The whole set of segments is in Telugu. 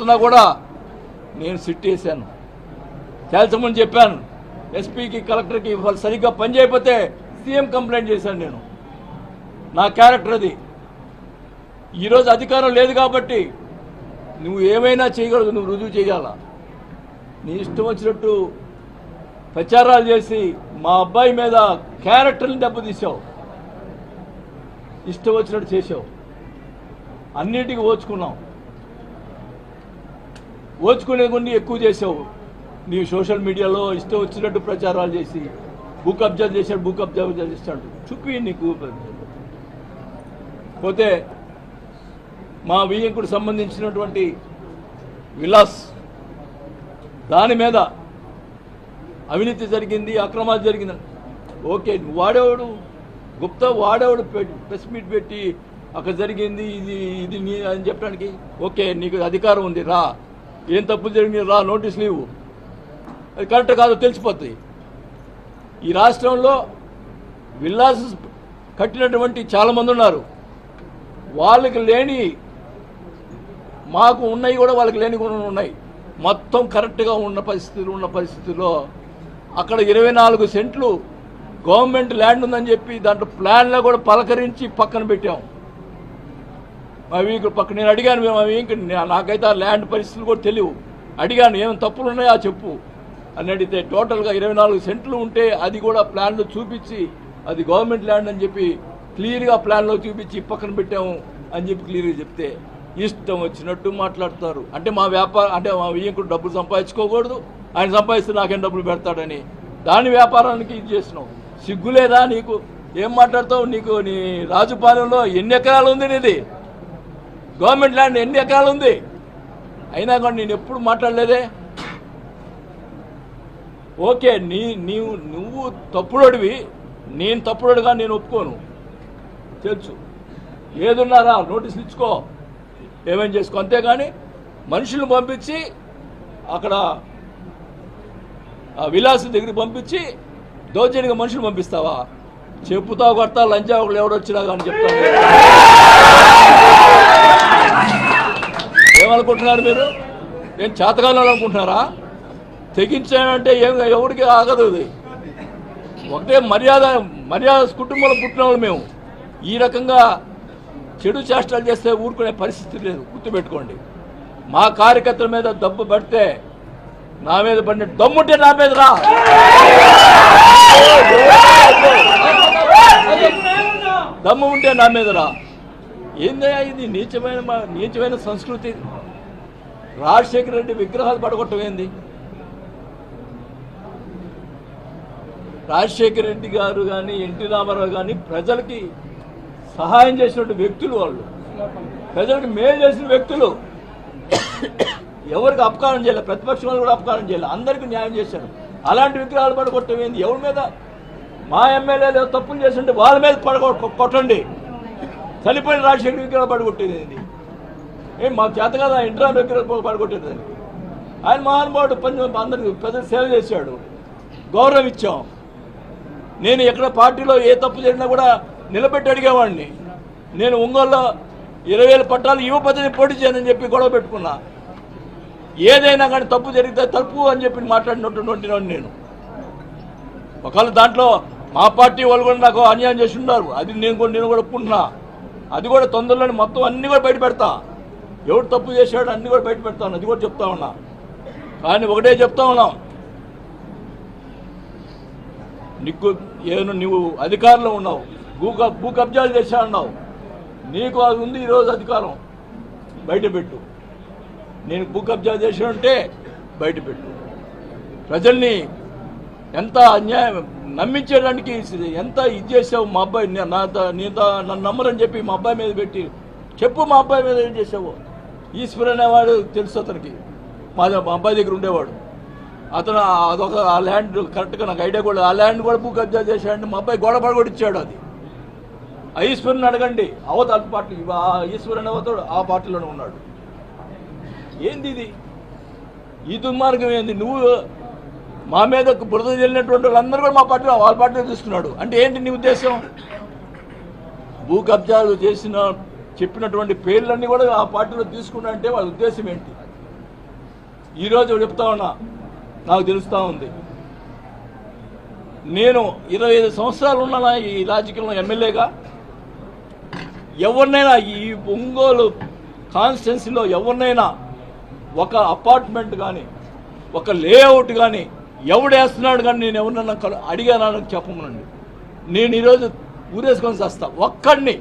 జరుగుతున్నా కూడా నేను సిట్ వేసాను, తేల్చమని చెప్పాను. ఎస్పీకి కలెక్టర్కి వాళ్ళు సరిగ్గా పని చేయకపోతే సీఎం కంప్లైంట్ చేశాను. నేను నా క్యారెక్టర్ అది. ఈరోజు అధికారం లేదు కాబట్టి నువ్వు ఏమైనా చేయగలదు, నువ్వు రుజువు చేయాల. నీ ఇష్టం వచ్చినట్టు ప్రచారాలు చేసి మా అబ్బాయి మీద క్యారెక్టర్ని దెబ్బతీసావు, ఇష్టం వచ్చినట్టు చేసావు, అన్నిటికీ ఓచుకున్నావు, ఓచుకునే కొన్ని ఎక్కువ చేసావు. నీవు సోషల్ మీడియాలో ఇష్టం వచ్చినట్టు ప్రచారాలు చేసి భూ కబ్జా చేశాడు, భూ కబ్జా చేస్తాడు చూపి నీకు. పోతే మా వియ్యంకుడు సంబంధించినటువంటి విలాస్ దాని మీద అవినీతి జరిగింది, అక్రమాలు జరిగిందని ఓకే, వాడేవాడు గుప్తా వాడేవాడు ప్రెస్ మీట్ పెట్టి అక్కడ జరిగింది ఇది ఇది నీ అని చెప్పడానికి ఓకే, నీకు అధికారం ఉంది, రా, ఏం తప్పులు జరిగింది రా, నోటీసులు ఇవ్వు, అది కరెక్ట్ కాదో తెలిసిపోతుంది. ఈ రాష్ట్రంలో విల్లాస్ కట్టినటువంటి చాలామంది ఉన్నారు, వాళ్ళకి లేని మాకు ఉన్నాయి కూడా, వాళ్ళకి లేని కూడా ఉన్నాయి. మొత్తం కరెక్ట్గా ఉన్న పరిస్థితుల్లో అక్కడ 24 సెంట్లు గవర్నమెంట్ ల్యాండ్ ఉందని చెప్పి దాంట్లో ప్లాన్లో కూడా పలకరించి పక్కన పెట్టాం. అవి పక్క నేను అడిగాను, అవి నాకైతే ఆ ల్యాండ్ పరిస్థితులు కూడా తెలియవు. అడిగాను ఏమైనా తప్పులు ఉన్నాయా చెప్పు అని అడిగితే టోటల్గా 24 సెంట్లు ఉంటే అది కూడా ప్లాన్లో చూపించి అది గవర్నమెంట్ ల్యాండ్ అని చెప్పి క్లియర్గా ప్లాన్లో చూపించి పక్కన పెట్టాము అని చెప్పి క్లియర్గా చెప్తే ఇష్టం వచ్చినట్టు మాట్లాడతారు. అంటే మా వ్యాపారం అంటే మా వియ్యంకుడు డబ్బులు సంపాదించుకోకూడదు, ఆయన సంపాదిస్తే నాకేం డబ్బులు పెడతాడని దాని వ్యాపారానికి ఇది చేసినావు. సిగ్గులేదా నీకు? ఏం మాట్లాడతావు? నీకు నీ రాజుపాలెంలో ఎన్ని ఎకరాలు ఉంది? నీది గవర్నమెంట్ ల్యాండ్ ఎన్ని ఎకరాలు ఉంది? అయినా కానీ నేను ఎప్పుడు మాట్లాడలేదే. ఓకే, నువ్వు తప్పుడోడివి, నేను తప్పుడోడుగా నేను ఒప్పుకోను, తెలుసు. ఏదున్నారా నోటీసులు ఇచ్చుకో, ఏమేం చేసుకో, అంతేగాని మనుషులను పంపించి అక్కడ విలాస్ దగ్గరికి పంపించి దౌర్జన్యంగా మనుషులు పంపిస్తావా? చెప్పుతావు కొడతా లంచా ఒకళ్ళు ఎవడొచ్చినా కానీ చెప్తాను. ఏమనుకుంటున్నారు మీరు? ఏం చేతకాలం అనుకుంటున్నారా? తెగించానంటే ఏం ఎవరికి ఆగదు. అది ఒకటే మర్యాద కుటుంబంలో పుట్టిన వాళ్ళు మేము. ఈ రకంగా చెడు చేష్టలు చేస్తే ఊరుకునే పరిస్థితి లేదు, గుర్తుపెట్టుకోండి. మా కార్యకర్తల మీద దెబ్బ పడితే నా మీద పడిన దమ్ముంటే నా మీద రా, దమ్ము ఉంటే నా మీద రా. ఏందయ్యా ఇది? నీచమైన సంస్కృతి. రాజశేఖర రెడ్డి విగ్రహాలు పడగొట్టమైంది. రాజశేఖర రెడ్డి గారు కానీ ఎన్టీ రామారావు కానీ ప్రజలకి సహాయం చేసినటువంటి వ్యక్తులు, వాళ్ళు ప్రజలకు మేలు చేసిన వ్యక్తులు. ఎవరికి అపకారం చేయలేదు, ప్రతిపక్షం వాళ్ళు కూడా అపకారం చేయలేదు, అందరికీ న్యాయం చేశారు. అలాంటి విగ్రహాలు పడగొట్టమైంది. ఎవరి మీద? మా ఎమ్మెల్యేలు తప్పులు చేస్తుంటే వాళ్ళ మీద కొట్టండి. చనిపోయిన రాజశేఖర విగ్రహాలు పడగొట్టేది ఏంది? ఏం మాకు చేత కదా ఇంట్రా విగ్రహాలు పడగొట్టేది? ఆయన మహానుభావుడు, అందరికి ప్రజలు సేవ చేశాడు, గౌరవం ఇచ్చాం. నేను ఎక్కడ పార్టీలో ఏ తప్పు జరిగినా కూడా నిలబెట్టి అడిగేవాడిని. నేను ఒంగోలులో 20,000 పట్టాలు యువపతిని పోటీ చేయనని చెప్పి గొడవ పెట్టుకున్నా. ఏదైనా కానీ తప్పు జరిగితే తప్పు అని చెప్పి మాట్లాడినటువంటి నేను. ఒకవేళ దాంట్లో మా పార్టీ వాళ్ళు కూడా నాకు అన్యాయం చేసి ఉన్నారు, అది నేను కూడా ఒప్పుకుంటున్నా. అది కూడా తొందరలోనే మొత్తం అన్నీ కూడా బయట పెడతా. ఎవరు తప్పు చేశాడు అన్నీ కూడా బయట పెడతాను, అది కూడా చెప్తా ఉన్నా. కానీ ఒకటే చెప్తా ఉన్నాం, నువ్వు అధికారంలో ఉన్నావు, భూ కబ్జాలు చేశా అన్నావు, నీకు అది ఉంది ఈరోజు అధికారం, బయటపెట్టు. నేను భూ కబ్జా చేసినంటే బయటపెట్టు. ప్రజల్ని ఎంత అన్యాయం నమ్మించడానికి ఎంత ఇది చేసావు. మా అబ్బాయి నన్ను నమ్మరని చెప్పి మా అబ్బాయి మీద పెట్టి చెప్పు, మా అబ్బాయి మీద ఏం చేసావు. ఈశ్వర్ అనేవాడు తెలుసు అతనికి, మా అబ్బాయి దగ్గర ఉండేవాడు. అతను అదొక ఆ ల్యాండ్ కరెక్ట్గా నాకు ఐడియా కూడా, ఆ ల్యాండ్ కూడా భూ కబ్జా చేశాడు. మా అబ్బాయి గోడ పడగొట్టించాడు. అది ఈశ్వరుని అడగండి, అవతల పార్టీ ఈశ్వరు అనే అవతాడు ఆ పార్టీలోనే ఉన్నాడు. ఏంది ఇది? ఈ దుర్మార్గం ఏంది? నువ్వు మా మీద బురద చెల్లినటువంటి వాళ్ళందరూ కూడా మా పార్టీలో వాళ్ళ పార్టీలో తీసుకున్నాడు అంటే ఏంటి నీ ఉద్దేశం? భూ కబ్జాలు చేసిన చెప్పినటువంటి పేర్లన్నీ కూడా ఆ పార్టీలో తీసుకున్నా అంటే వాళ్ళ ఉద్దేశం ఏంటి? ఈరోజు చెప్తా ఉన్నా, నాకు తెలుస్తూ ఉంది. నేను 25 సంవత్సరాలు ఉన్నానా ఈ రాజకీయంలో ఎమ్మెల్యేగా. ఎవరినైనా ఈ ఒంగోలు కాన్స్టిట్యున్సీలో ఎవరినైనా ఒక అపార్ట్మెంట్ కానీ ఒక లేఅవుట్ కానీ ఎవడేస్తున్నాడు కానీ నేను ఎవరినన్నా అడిగానని చెప్పమనండి. నేను ఈరోజు ఊరేసుకొని చేస్తా ఒక్కడిని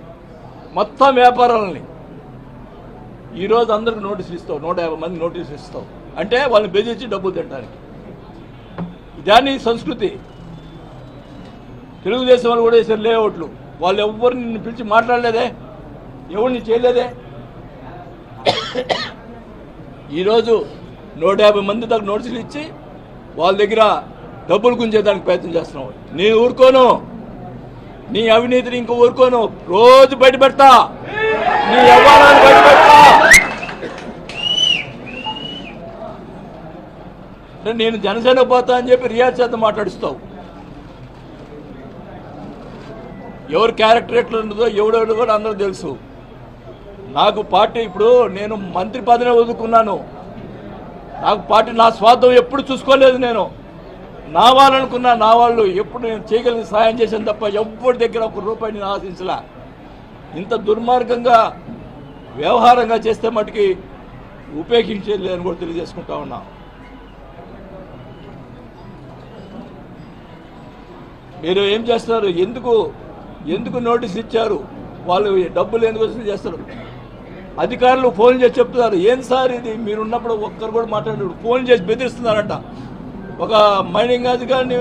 మొత్తం వ్యాపారాలని. ఈరోజు అందరికి నోటీసులు ఇస్తావు, 150 మంది నోటీసులు ఇస్తావు అంటే వాళ్ళని బెదిరించి డబ్బులు తినడానికి. ఇదాన్ని సంస్కృతి. తెలుగుదేశం వాళ్ళు కూడా వేసారు లేఅవుట్లు. వాళ్ళు ఎవరిని నిన్ను పిలిచి మాట్లాడలేదే, ఎవరిని చేయలేదే. ఈరోజు 150 మంది దాకా నోటీసులు ఇచ్చి వాళ్ళ దగ్గర డబ్బులు గుంజేదానికి ప్రయత్నం చేస్తున్నావు. నేను ఊరుకోను, నీ అవినీతిని ఇంకో ఊరుకోను. రోజు బయట పెడతా, నీ వ్యవహారాలు బయట పెడతా. నేను జనసేన పోతా అని చెప్పి రియాజ్ చేత మాట్లాడిస్తావు. ఎవరు క్యారెక్టర్ ఎట్లా ఉండదో ఎవడెవడో కూడా అందరూ తెలుసు. నాకు పార్టీ ఇప్పుడు నేను మంత్రి పదవిని వదులుకున్నాను. నాకు పార్టీ నా స్వార్థం ఎప్పుడు చూసుకోలేదు. నేను నా వాళ్ళనుకున్నా, నా వాళ్ళు ఎప్పుడు నేను చేయగలిగిన సహాయం చేశాను తప్ప ఎవరి దగ్గర ఒక రూపాయి నేను ఆశించలే. ఇంత దుర్మార్గంగా వ్యవహారంగా చేస్తే మటుకి ఉపేక్షించేది లేదని కూడా తెలియజేసుకుంటా ఉన్నా. మీరు ఏం చేస్తారు? ఎందుకు నోటీస్ ఇచ్చారు? వాళ్ళు డబ్బులు ఎందుకు వసూలు చేస్తారు? అధికారులు ఫోన్ చేసి చెప్తున్నారు, ఏం సార్ ఇది మీరున్నప్పుడు ఒక్కరు కూడా మాట్లాడారు. ఫోన్ చేసి బెదిరిస్తున్నారంట. ఒక మైనింగ్ అధికారిని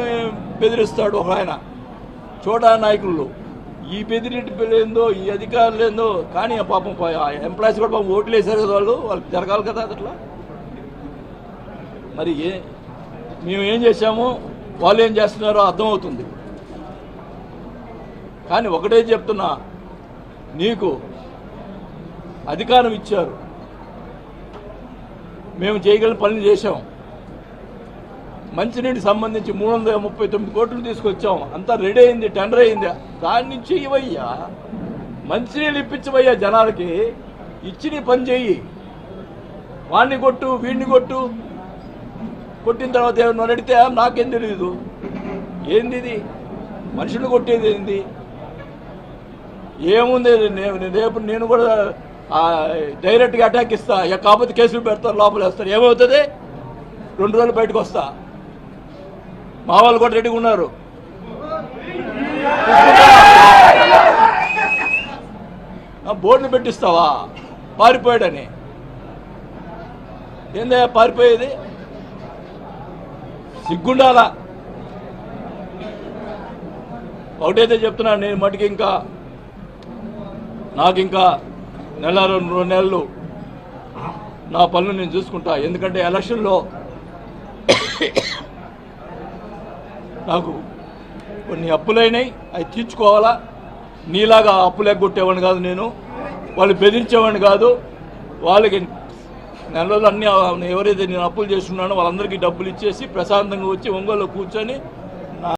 బెదిరిస్తాడు ఒక ఆయన, చోటా నాయకులు. ఈ బెదిరింటి ఏందో, ఈ అధికారులు ఏందో. కానీ పాపం ఎంప్లాయీస్ కూడా పాపం ఓట్లు వేశారు కదా, వాళ్ళకి జరగాలి కదా అట్లా. మరి మేము ఏం చేశాము, వాళ్ళు ఏం చేస్తున్నారో అర్థమవుతుంది. కానీ ఒకటే చెప్తున్నా, నీకు అధికారం ఇచ్చారు, మేము చేయగలిగిన పనులు చేశాం. మంచినీటికి సంబంధించి 339 కోట్లు తీసుకొచ్చాం. అంతా రెడీ అయింది, టెండర్ అయింది. దాని నుంచి ఇవయ్యా మంచినీళ్ళు ఇప్పించవయ్యా జనాలకి. ఇచ్చి నీ పని చెయ్యి. వాడిని కొట్టు, వీడిని కొట్టిన తర్వాత ఏమన్నా అడిగితే నాకేం తెలియదు. ఏంది ఇది? మనుషులు కొట్టేది ఏంది? ఏముంది? రేపు నేను కూడా డైరెక్ట్గా అటాక్ ఇస్తా. కాకపోతే కేసులు పెడతారు, లోపల వేస్తారు. ఏమవుతుంది? 2 రోజులు బయటకు వస్తా. మా వాళ్ళు కూడా రెడీగా ఉన్నారు. బోర్డులు పెట్టిస్తావా పారిపోయాడని? ఏందయ్యా పారిపోయేది? సిగ్గుండాలా? ఒకటైతే చెప్తున్నాను, నేను మటుకి నాకు ఇంకా 1-2 నెలలు నా పనులు నేను చూసుకుంటా. ఎందుకంటే ఎలక్షన్లో నాకు కొన్ని అప్పులైనాయి, అవి తీర్చుకోవాలా. నీలాగా అప్పులు ఎగ్గొట్టేవాడిని కాదు నేను, వాళ్ళు బెదిరించేవాడిని కాదు. వాళ్ళకి నెల రోజులు అన్నీ ఎవరైతే నేను అప్పులు చేస్తున్నానో వాళ్ళందరికీ డబ్బులు ఇచ్చేసి ప్రశాంతంగా వచ్చి ఒంగోలులో కూర్చొని